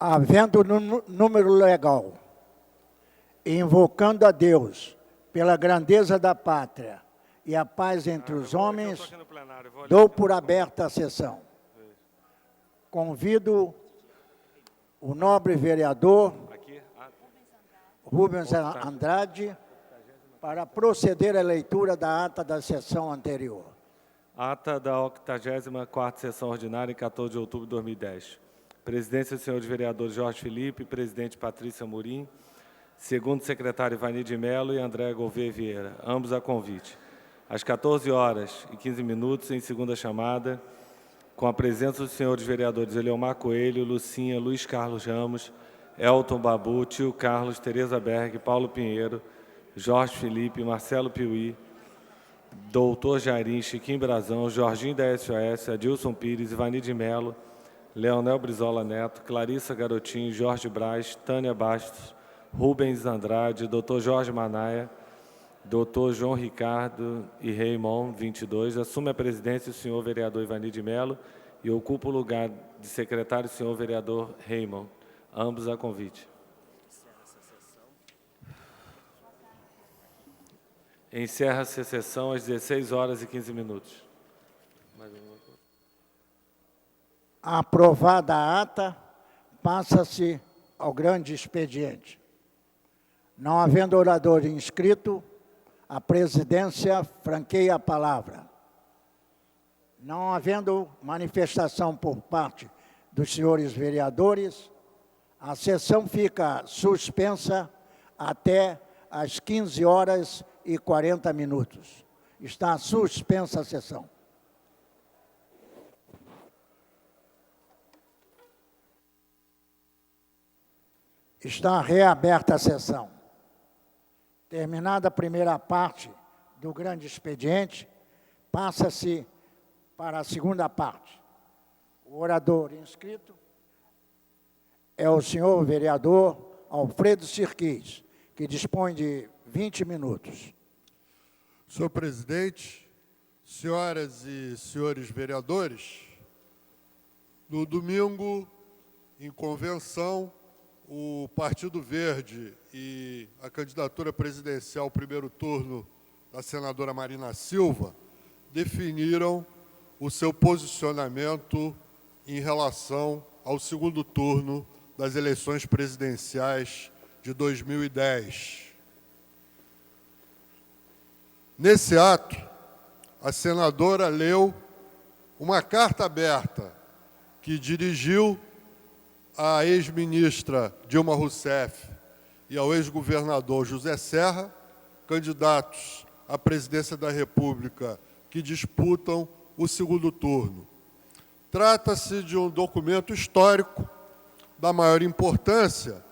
Havendo número legal, invocando a Deus pela grandeza da pátria e a paz entre os homens, dou por aberta a sessão. Convido o nobre vereador Rubens Andrade para proceder à leitura da ata da sessão anterior. Ata da 84ª Sessão Ordinária, em 14 de outubro de 2010. Presidência, senhores vereadores Jorge Felipe, presidente Patrícia Morim, segundo secretário Ivani de Mello e André Gouveia Vieira, ambos a convite. Às 14h15, em segunda chamada, com a presença dos senhores vereadores Eleomar Coelho, Lucinha, Luiz Carlos Ramos, Elton Babu, Tio Carlos, Tereza Berg, Paulo Pinheiro, Jorge Felipe, Marcelo Piuí, Doutor Jairim, Chiquinho Brazão, Jorginho da SOS, Adilson Pires, Ivani de Mello, Leonel Brizola Neto, Clarissa Garotinho, Jorge Braz, Tânia Bastos, Rubens Andrade, Dr. Jorge Manaia, Dr. João Ricardo e Raymond, 22, assume a presidência o senhor vereador Ivani de Mello e ocupa o lugar de secretário o senhor vereador Raymond, ambos a convite. Encerra-se a sessão às 16h15. Aprovada a ata, passa-se ao grande expediente. Não havendo orador inscrito, a presidência franqueia a palavra. Não havendo manifestação por parte dos senhores vereadores, a sessão fica suspensa até às 15h40. Está suspensa a sessão. Está reaberta a sessão. Terminada a primeira parte do grande expediente, passa-se para a segunda parte. O orador inscrito é o senhor vereador Alfredo Sirquis, que dispõe de 20 minutos. Senhor presidente, senhoras e senhores vereadores, no domingo, em convenção, o Partido Verde e a candidatura presidencial primeiro turno da senadora Marina Silva definiram o seu posicionamento em relação ao segundo turno das eleições presidenciais de 2010. Nesse ato, a senadora leu uma carta aberta que dirigiu à ex-ministra Dilma Rousseff e ao ex-governador José Serra, candidatos à presidência da República que disputam o segundo turno. Trata-se de um documento histórico da maior importância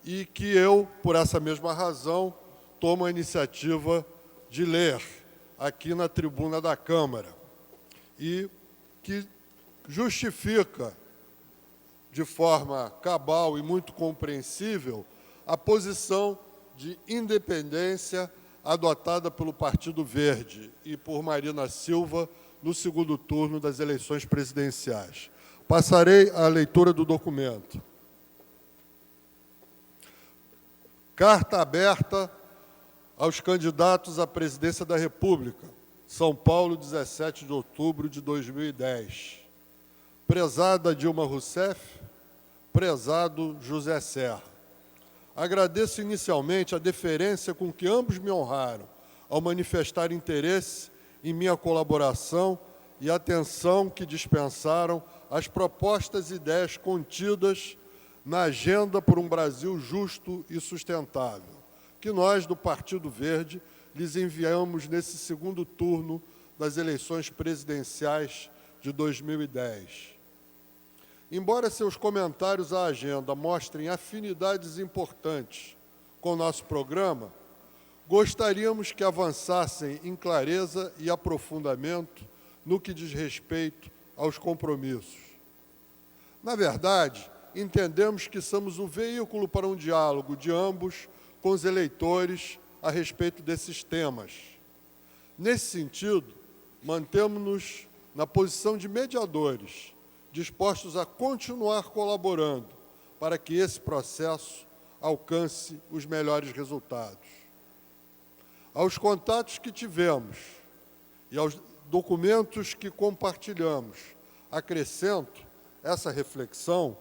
e que eu, por essa mesma razão, tomo a iniciativa de ler aqui na tribuna da Câmara e que justifica de forma cabal e muito compreensível a posição de independência adotada pelo Partido Verde e por Marina Silva no segundo turno das eleições presidenciais. Passarei à leitura do documento. Carta aberta aos candidatos à presidência da República, São Paulo, 17 de outubro de 2010. Prezada Dilma Rousseff, prezado José Serra, agradeço inicialmente a deferência com que ambos me honraram ao manifestar interesse em minha colaboração e a atenção que dispensaram às propostas e ideias contidas na Agenda por um Brasil Justo e Sustentável, que nós, do Partido Verde, lhes enviamos nesse segundo turno das eleições presidenciais de 2010. Embora seus comentários à agenda mostrem afinidades importantes com o nosso programa, gostaríamos que avançassem em clareza e aprofundamento no que diz respeito aos compromissos. Na verdade, entendemos que somos o veículo para um diálogo de ambos com os eleitores a respeito desses temas. Nesse sentido, mantemos-nos na posição de mediadores, dispostos a continuar colaborando para que esse processo alcance os melhores resultados. Aos contatos que tivemos e aos documentos que compartilhamos, acrescento essa reflexão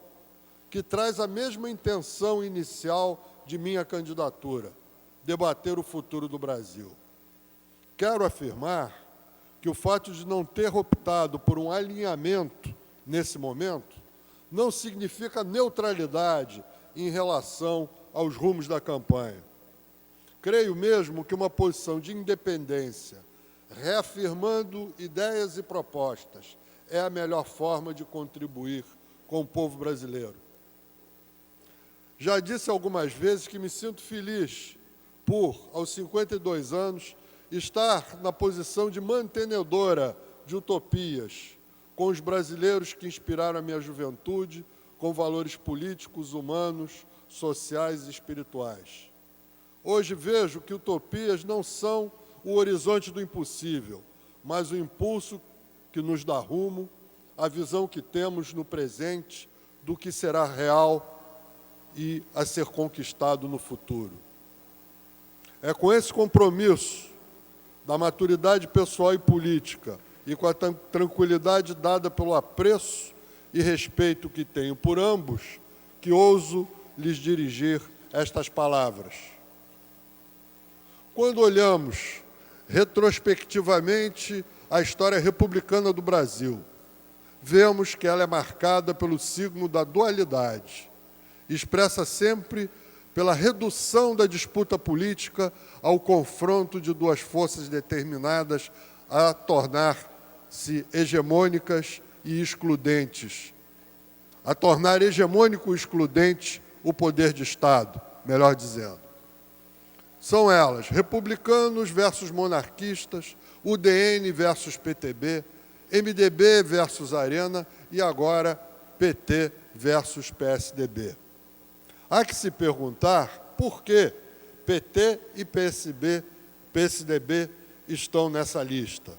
que traz a mesma intenção inicial de minha candidatura, debater o futuro do Brasil. Quero afirmar que o fato de não ter optado por um alinhamento nesse momento não significa neutralidade em relação aos rumos da campanha. Creio mesmo que uma posição de independência, reafirmando ideias e propostas, é a melhor forma de contribuir com o povo brasileiro. Já disse algumas vezes que me sinto feliz por, aos 52 anos, estar na posição de mantenedora de utopias, com os brasileiros que inspiraram a minha juventude, com valores políticos, humanos, sociais e espirituais. Hoje vejo que utopias não são o horizonte do impossível, mas o impulso que nos dá rumo, a visão que temos no presente do que será real e a ser conquistado no futuro. É com esse compromisso da maturidade pessoal e política e com a tranquilidade dada pelo apreço e respeito que tenho por ambos, que ouso lhes dirigir estas palavras. Quando olhamos retrospectivamente a história republicana do Brasil, vemos que ela é marcada pelo signo da dualidade, expressa sempre pela redução da disputa política ao confronto de duas forças determinadas a tornar-se hegemônicas e excludentes, a tornar hegemônico e excludente o poder de Estado, melhor dizendo. São elas, republicanos versus monarquistas, UDN versus PTB, MDB versus Arena e agora PT versus PSDB. Há que se perguntar por que PT e PSDB estão nessa lista.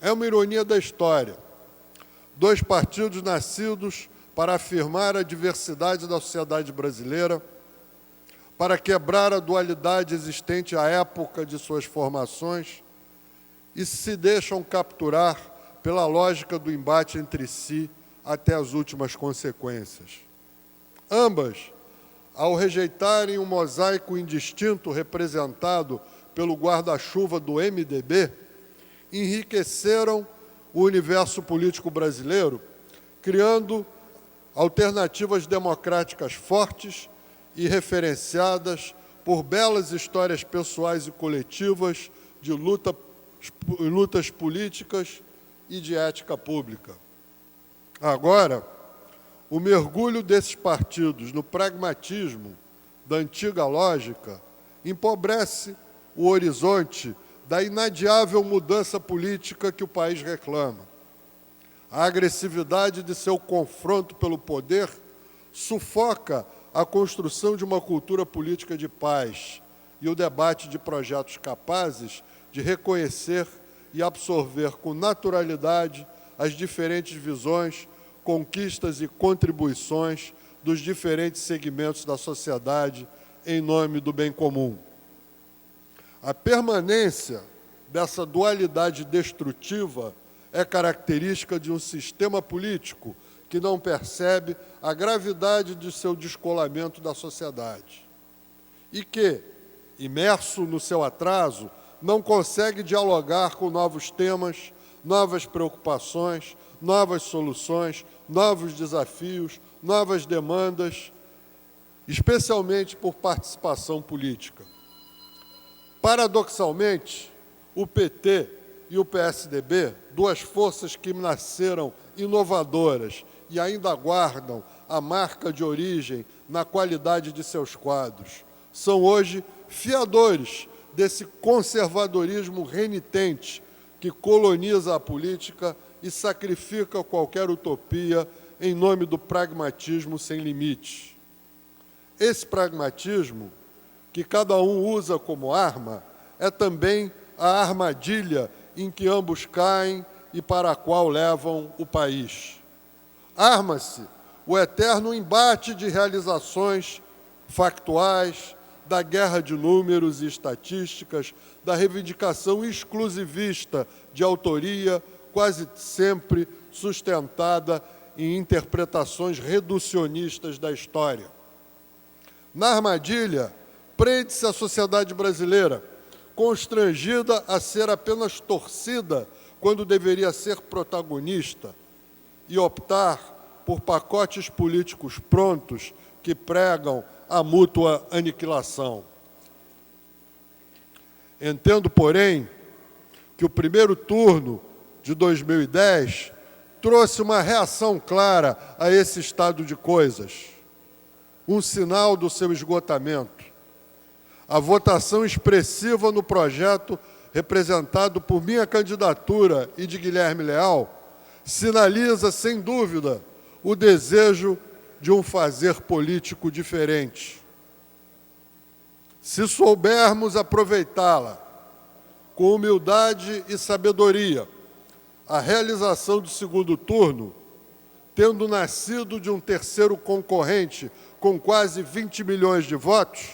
É uma ironia da história. Dois partidos nascidos para afirmar a diversidade da sociedade brasileira, para quebrar a dualidade existente à época de suas formações e se deixam capturar pela lógica do embate entre si até as últimas consequências. Ambas, ao rejeitarem o mosaico indistinto representado pelo guarda-chuva do MDB, enriqueceram o universo político brasileiro, criando alternativas democráticas fortes e referenciadas por belas histórias pessoais e coletivas de lutas políticas e de ética pública. Agora, o mergulho desses partidos no pragmatismo da antiga lógica empobrece o horizonte da inadiável mudança política que o país reclama. A agressividade de seu confronto pelo poder sufoca a construção de uma cultura política de paz e o debate de projetos capazes de reconhecer e absorver com naturalidade as diferentes visões, conquistas e contribuições dos diferentes segmentos da sociedade em nome do bem comum. A permanência dessa dualidade destrutiva é característica de um sistema político que não percebe a gravidade de seu descolamento da sociedade e que, imerso no seu atraso, não consegue dialogar com novos temas, novas preocupações, novas soluções, novos desafios, novas demandas, especialmente por participação política. Paradoxalmente, o PT e o PSDB, duas forças que nasceram inovadoras e ainda guardam a marca de origem na qualidade de seus quadros, são hoje fiadores desse conservadorismo renitente que coloniza a política e sacrifica qualquer utopia em nome do pragmatismo sem limites. Esse pragmatismo, que cada um usa como arma, é também a armadilha em que ambos caem e para a qual levam o país. Arma-se o eterno embate de realizações factuais, da guerra de números e estatísticas, da reivindicação exclusivista de autoria, quase sempre sustentada em interpretações reducionistas da história. Na armadilha, prende-se a sociedade brasileira, constrangida a ser apenas torcida quando deveria ser protagonista e optar por pacotes políticos prontos que pregam a mútua aniquilação. Entendo, porém, que o primeiro turno de 2010 trouxe uma reação clara a esse estado de coisas, um sinal do seu esgotamento. A votação expressiva no projeto representado por minha candidatura e de Guilherme Leal sinaliza, sem dúvida, o desejo de um fazer político diferente. Se soubermos aproveitá-la com humildade e sabedoria, a realização do segundo turno, tendo nascido de um terceiro concorrente com quase 20 milhões de votos,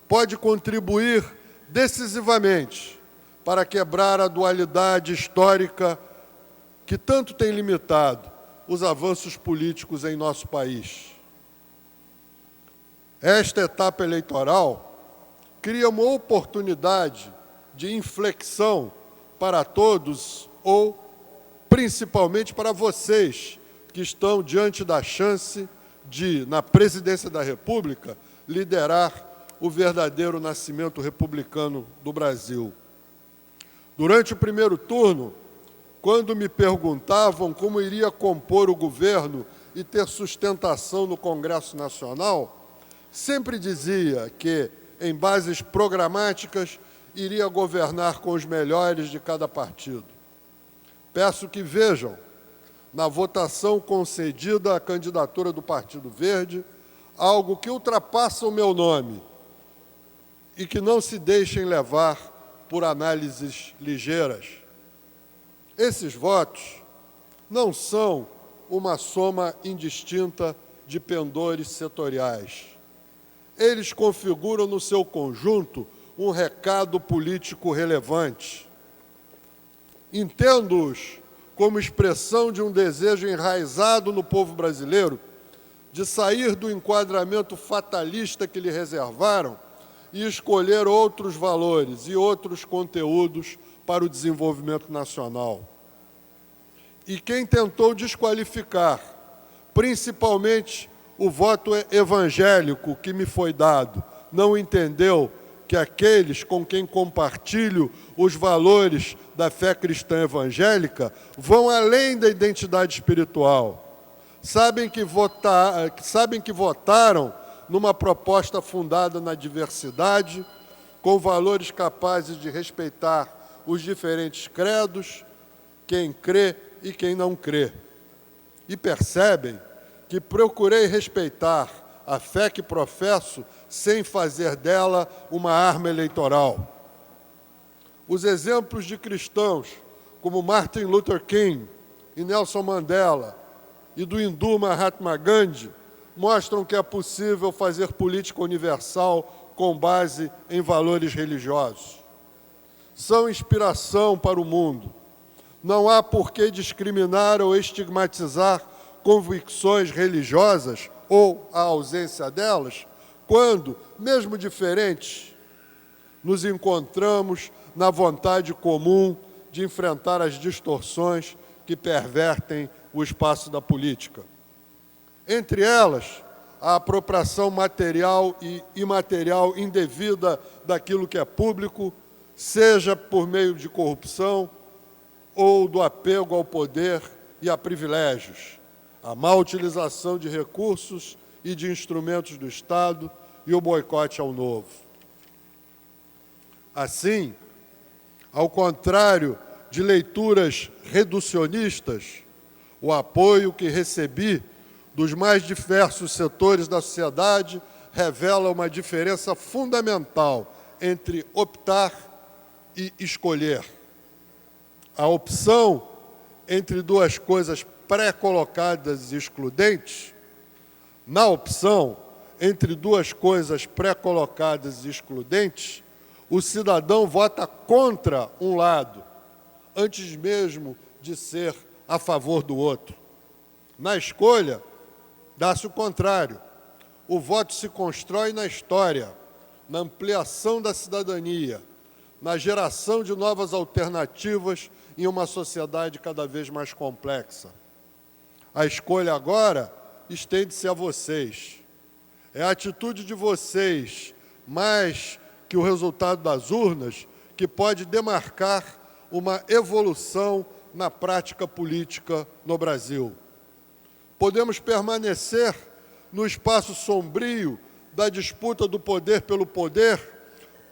pode contribuir decisivamente para quebrar a dualidade histórica que tanto tem limitado os avanços políticos em nosso país. Esta etapa eleitoral cria uma oportunidade de inflexão para todos, ou principalmente para vocês, que estão diante da chance de, na presidência da República, liderar o verdadeiro nascimento republicano do Brasil. Durante o primeiro turno, quando me perguntavam como iria compor o governo e ter sustentação no Congresso Nacional, sempre dizia que, em bases programáticas, iria governar com os melhores de cada partido. Peço que vejam, na votação concedida à candidatura do Partido Verde, algo que ultrapassa o meu nome e que não se deixem levar por análises ligeiras. Esses votos não são uma soma indistinta de pendores setoriais. Eles configuram no seu conjunto um recado político relevante. Entendo-os como expressão de um desejo enraizado no povo brasileiro de sair do enquadramento fatalista que lhe reservaram e escolher outros valores e outros conteúdos para o desenvolvimento nacional. E quem tentou desqualificar, principalmente o voto evangélico que me foi dado, não entendeu que aqueles com quem compartilho os valores da fé cristã evangélica vão além da identidade espiritual. Sabem que votaram numa proposta fundada na diversidade, com valores capazes de respeitar os diferentes credos, quem crê e quem não crê. E percebem que procurei respeitar a fé que professo sem fazer dela uma arma eleitoral. Os exemplos de cristãos como Martin Luther King e Nelson Mandela e do hindu Mahatma Gandhi mostram que é possível fazer política universal com base em valores religiosos. São inspiração para o mundo. Não há por que discriminar ou estigmatizar convicções religiosas ou a ausência delas, quando, mesmo diferentes, nos encontramos na vontade comum de enfrentar as distorções que pervertem o espaço da política. Entre elas, a apropriação material e imaterial indevida daquilo que é público, seja por meio de corrupção ou do apego ao poder e a privilégios, a má utilização de recursos e de instrumentos do Estado e o boicote ao novo. Assim, ao contrário de leituras reducionistas, o apoio que recebi dos mais diversos setores da sociedade revela uma diferença fundamental entre optar e escolher. A opção entre duas coisas pré-colocadas e excludentes Na opção entre duas coisas pré-colocadas e excludentes, o cidadão vota contra um lado, antes mesmo de ser a favor do outro. Na escolha, dá-se o contrário. O voto se constrói na história, na ampliação da cidadania, na geração de novas alternativas em uma sociedade cada vez mais complexa. A escolha agora estende-se a vocês. É a atitude de vocês, mais que o resultado das urnas, que pode demarcar uma evolução na prática política no Brasil. Podemos permanecer no espaço sombrio da disputa do poder pelo poder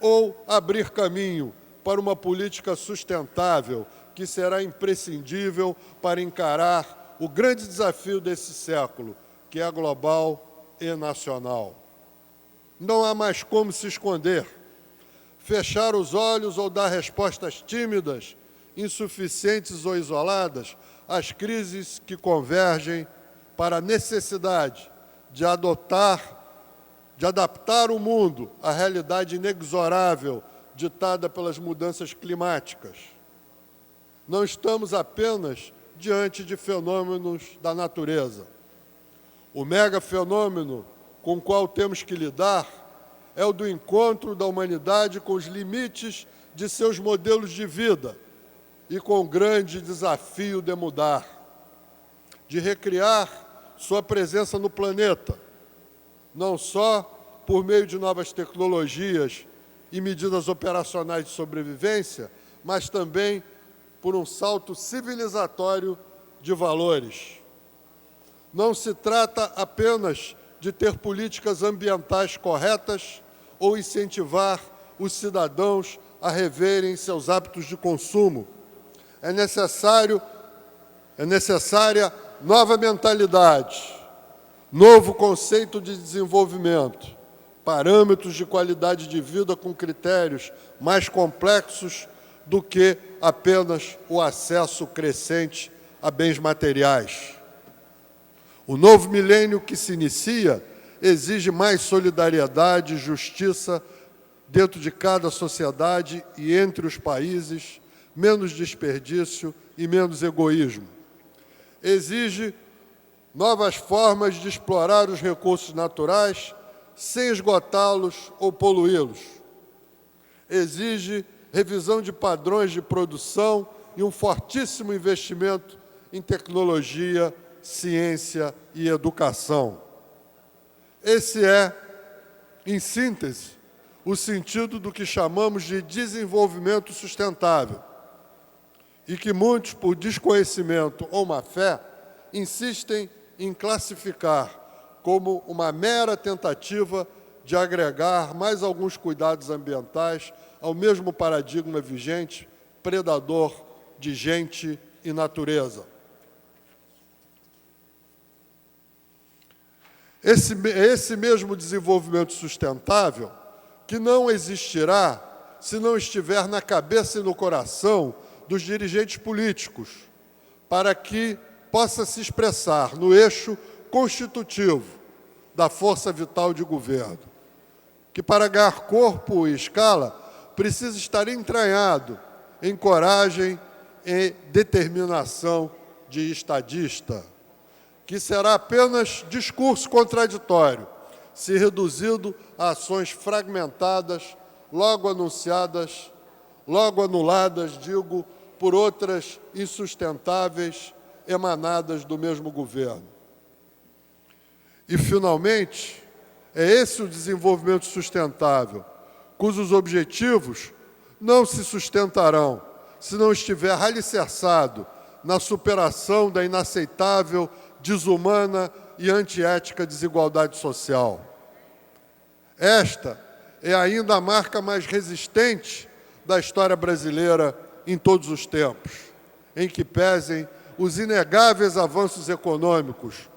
ou abrir caminho para uma política sustentável que será imprescindível para encarar o grande desafio desse século, que é global e nacional. Não há mais como se esconder, fechar os olhos ou dar respostas tímidas, insuficientes ou isoladas às crises que convergem para a necessidade de adaptar o mundo à realidade inexorável ditada pelas mudanças climáticas. Não estamos apenas diante de fenômenos da natureza. O megafenômeno com o qual temos que lidar é o do encontro da humanidade com os limites de seus modelos de vida e com o grande desafio de mudar, de recriar sua presença no planeta, não só por meio de novas tecnologias e medidas operacionais de sobrevivência, mas também por um salto civilizatório de valores. Não se trata apenas de ter políticas ambientais corretas ou incentivar os cidadãos a reverem seus hábitos de consumo. É necessária nova mentalidade, novo conceito de desenvolvimento, parâmetros de qualidade de vida com critérios mais complexos do que apenas o acesso crescente a bens materiais. O novo milênio que se inicia exige mais solidariedade e justiça dentro de cada sociedade e entre os países, menos desperdício e menos egoísmo. Exige novas formas de explorar os recursos naturais sem esgotá-los ou poluí-los. Exige revisão de padrões de produção e um fortíssimo investimento em tecnologia, ciência e educação. Esse é, em síntese, o sentido do que chamamos de desenvolvimento sustentável e que muitos, por desconhecimento ou má-fé, insistem em classificar como uma mera tentativa de agregar mais alguns cuidados ambientais ao mesmo paradigma vigente, predador de gente e natureza. Esse mesmo desenvolvimento sustentável que não existirá se não estiver na cabeça e no coração dos dirigentes políticos, para que possa se expressar no eixo constitutivo da força vital de governo, que para ganhar corpo e escala precisa estar entranhado em coragem e determinação de estadista, que será apenas discurso contraditório, se reduzido a ações fragmentadas, logo anunciadas, logo anuladas, digo, por outras insustentáveis emanadas do mesmo governo. E, finalmente, é esse o desenvolvimento sustentável, cujos objetivos não se sustentarão se não estiver alicerçado na superação da inaceitável, desumana e antiética desigualdade social. Esta é ainda a marca mais resistente da história brasileira em todos os tempos, em que pesem os inegáveis avanços econômicos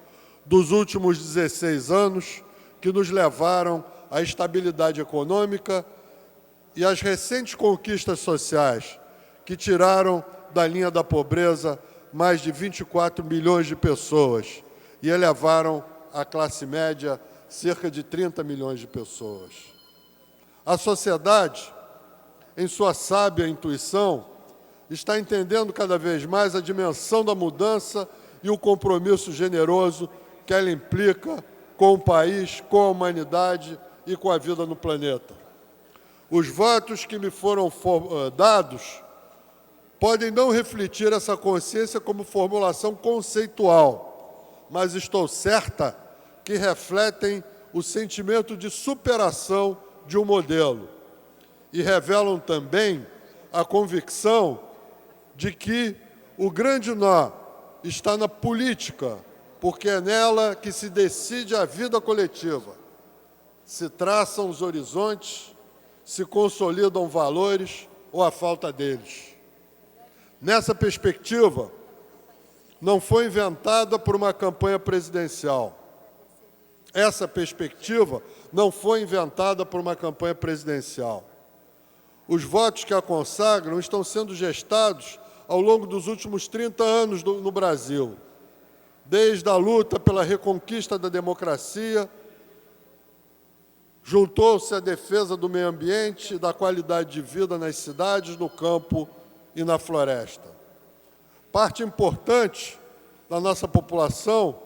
dos últimos 16 anos que nos levaram à estabilidade econômica e às recentes conquistas sociais que tiraram da linha da pobreza mais de 24 milhões de pessoas e elevaram a classe média, cerca de 30 milhões de pessoas. A sociedade, em sua sábia intuição, está entendendo cada vez mais a dimensão da mudança e o compromisso generoso que ela implica com o país, com a humanidade e com a vida no planeta. Os votos que me foram dados podem não refletir essa consciência como formulação conceitual, mas estou certa que refletem o sentimento de superação de um modelo e revelam também a convicção de que o grande nó está na política, porque é nela que se decide a vida coletiva. Se traçam os horizontes, se consolidam valores ou a falta deles. Nessa perspectiva, não foi inventada por uma campanha presidencial. Essa perspectiva não foi inventada por uma campanha presidencial. Os votos que a consagram estão sendo gestados ao longo dos últimos 30 anos no Brasil, desde a luta pela reconquista da democracia, juntou-se a defesa do meio ambiente e da qualidade de vida nas cidades, no campo e na floresta. Parte importante da nossa população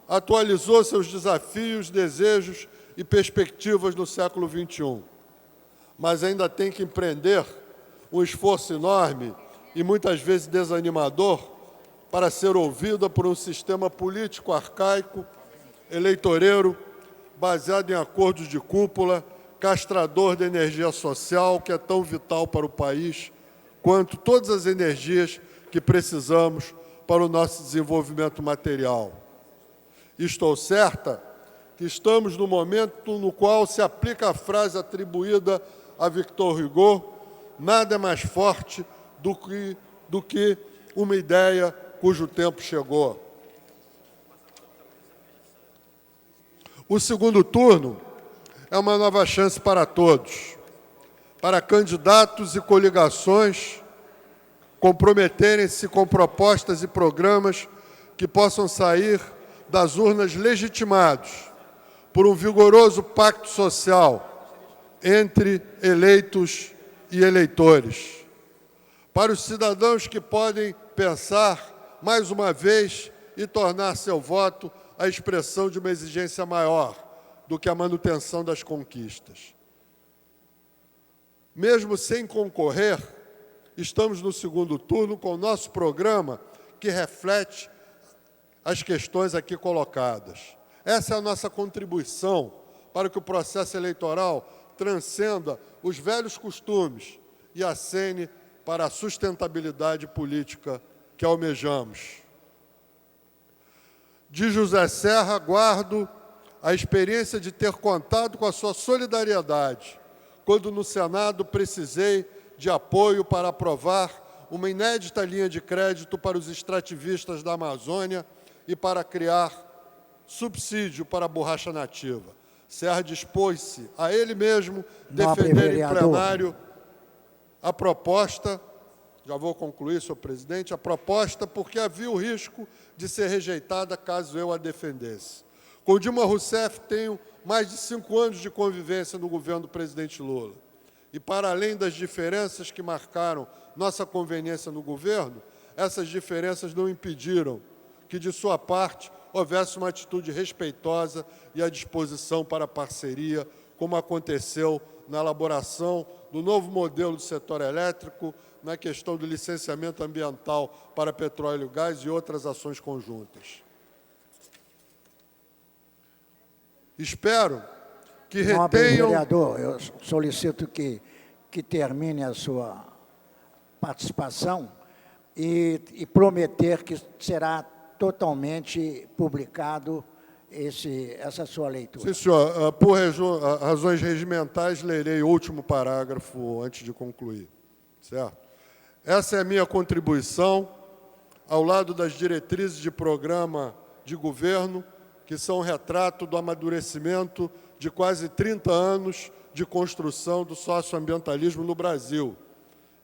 atualizou seus desafios, desejos e perspectivas no século XXI, mas ainda tem que empreender um esforço enorme e muitas vezes desanimador para ser ouvida por um sistema político arcaico, eleitoreiro, baseado em acordos de cúpula, castrador da energia social, que é tão vital para o país, quanto todas as energias que precisamos para o nosso desenvolvimento material. Estou certa que estamos no momento no qual se aplica a frase atribuída a Victor Hugo: nada é mais forte do que uma ideia cujo tempo chegou. O segundo turno é uma nova chance para todos, para candidatos e coligações comprometerem-se com propostas e programas que possam sair das urnas legitimados por um vigoroso pacto social entre eleitos e eleitores. Para os cidadãos que podem pensar, mais uma vez, e tornar seu voto a expressão de uma exigência maior do que a manutenção das conquistas. Mesmo sem concorrer, estamos no segundo turno com o nosso programa que reflete as questões aqui colocadas. Essa é a nossa contribuição para que o processo eleitoral transcenda os velhos costumes e acene para a sustentabilidade política que almejamos. De José Serra, guardo a experiência de ter contado com a sua solidariedade, quando no Senado precisei de apoio para aprovar uma inédita linha de crédito para os extrativistas da Amazônia e para criar subsídio para a borracha nativa. Serra dispôs-se a ele mesmo defender em plenário a proposta, já vou concluir, senhor presidente, a proposta porque havia o risco de ser rejeitada caso eu a defendesse. Com Dilma Rousseff tenho mais de 5 anos de convivência no governo do presidente Lula. E para além das diferenças que marcaram nossa conveniência no governo, essas diferenças não impediram que, de sua parte, houvesse uma atitude respeitosa e à disposição para a parceria, como aconteceu na elaboração do novo modelo do setor elétrico, na questão do licenciamento ambiental para petróleo e gás e outras ações conjuntas. Espero que retenham... Nobre vereador, eu solicito que termine a sua participação e prometer que será totalmente publicado essa sua leitura. Sim, senhor. Por razões regimentais, lerei o último parágrafo antes de concluir. Certo? Essa é a minha contribuição, ao lado das diretrizes de programa de governo, que são um retrato do amadurecimento de quase 30 anos de construção do socioambientalismo no Brasil.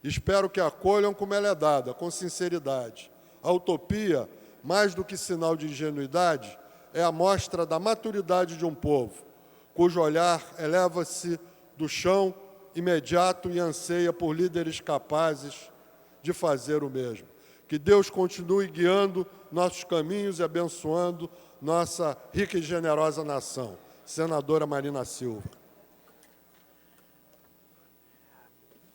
Espero que acolham como ela é dada, com sinceridade. A utopia, mais do que sinal de ingenuidade, é a mostra da maturidade de um povo, cujo olhar eleva-se do chão imediato e anseia por líderes capazes de fazer o mesmo. Que Deus continue guiando nossos caminhos e abençoando nossa rica e generosa nação. Senadora Marina Silva.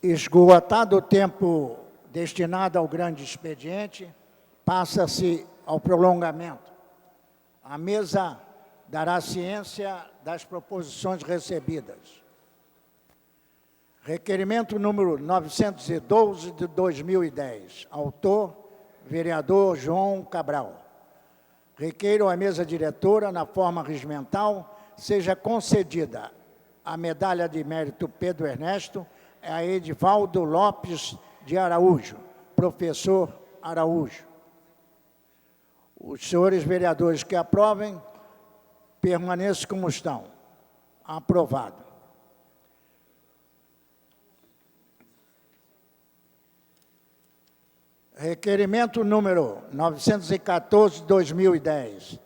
Esgotado o tempo destinado ao grande expediente, passa-se ao prolongamento. A mesa dará ciência das proposições recebidas. Requerimento número 912 de 2010. Autor, vereador João Cabral. Requeiro à mesa diretora, na forma regimental, seja concedida a medalha de mérito Pedro Ernesto a Edivaldo Lopes de Araújo, professor Araújo. Os senhores vereadores que aprovem, permaneçam como estão. Aprovado. Requerimento número 914 de 2010.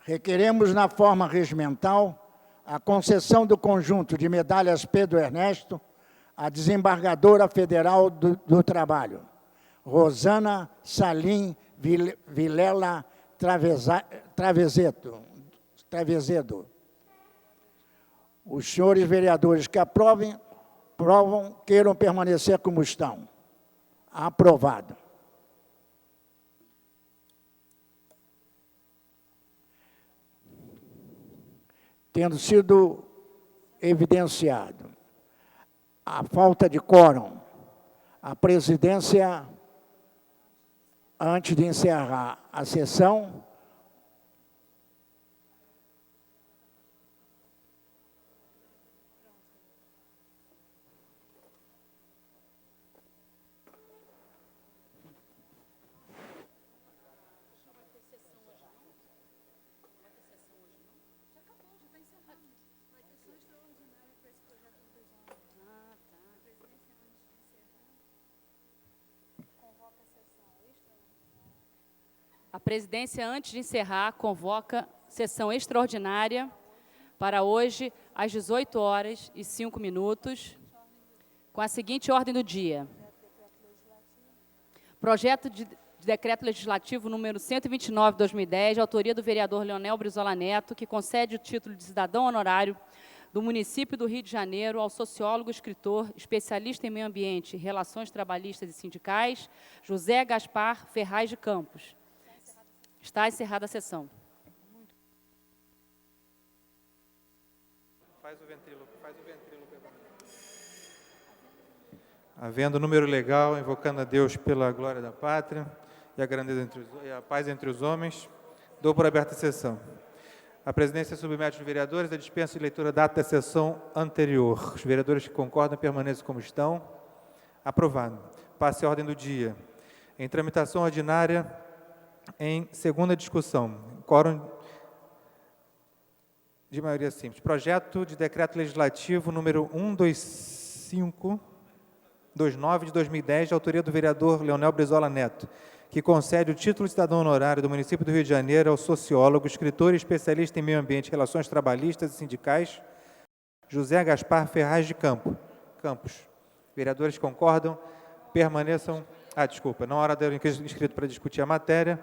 Requeremos, na forma regimental, a concessão do conjunto de medalhas Pedro Ernesto à desembargadora federal do Trabalho, Rosana Salim Vilela Travezedo. Os senhores vereadores que aprovam, queiram permanecer como estão. Aprovado. Tendo sido evidenciado a falta de quórum, a presidência, antes de encerrar a sessão, a presidência, antes de encerrar, convoca sessão extraordinária para hoje, às 18h05, com a seguinte ordem do dia. Projeto de decreto legislativo número 129, de 2010, de autoria do vereador Leonel Brizola Neto, que concede o título de cidadão honorário do município do Rio de Janeiro ao sociólogo, escritor, especialista em meio ambiente, relações trabalhistas e sindicais, José Gaspar Ferraz de Campos. Está encerrada a sessão. Faz o ventríloco. Havendo número legal, invocando a Deus pela glória da pátria e a grandeza e a paz entre os homens, dou por aberta a sessão. A presidência submete os vereadores a dispensa de leitura da ata da sessão anterior. Os vereadores que concordam permaneçam como estão. Aprovado. Passe a ordem do dia. Em tramitação ordinária, em segunda discussão, quórum de maioria simples. Projeto de decreto legislativo número 12529 de 2010, de autoria do vereador Leonel Brizola Neto, que concede o título de cidadão honorário do município do Rio de Janeiro ao sociólogo, escritor e especialista em meio ambiente, relações trabalhistas e sindicais, José Gaspar Ferraz de Campos. Vereadores concordam, permaneçam... desculpa, não há orador inscrito para discutir a matéria.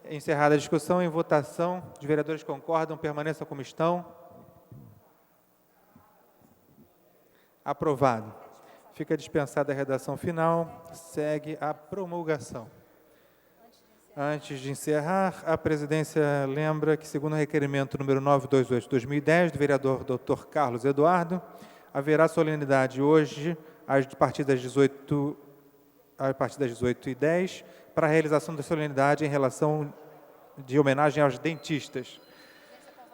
Encerrada a discussão, em votação, os vereadores concordam, permaneçam como estão. Aprovado. Fica dispensada a redação final, segue a promulgação. Antes de encerrar, a presidência lembra que, segundo o requerimento número 928 de 2010, do vereador Dr. Carlos Eduardo, haverá solenidade hoje, a partir das 18h10, para a realização da solenidade em relação de homenagem aos dentistas.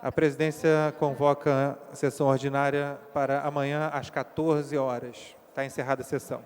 A presidência convoca a sessão ordinária para amanhã, às 14 horas. Está encerrada a sessão.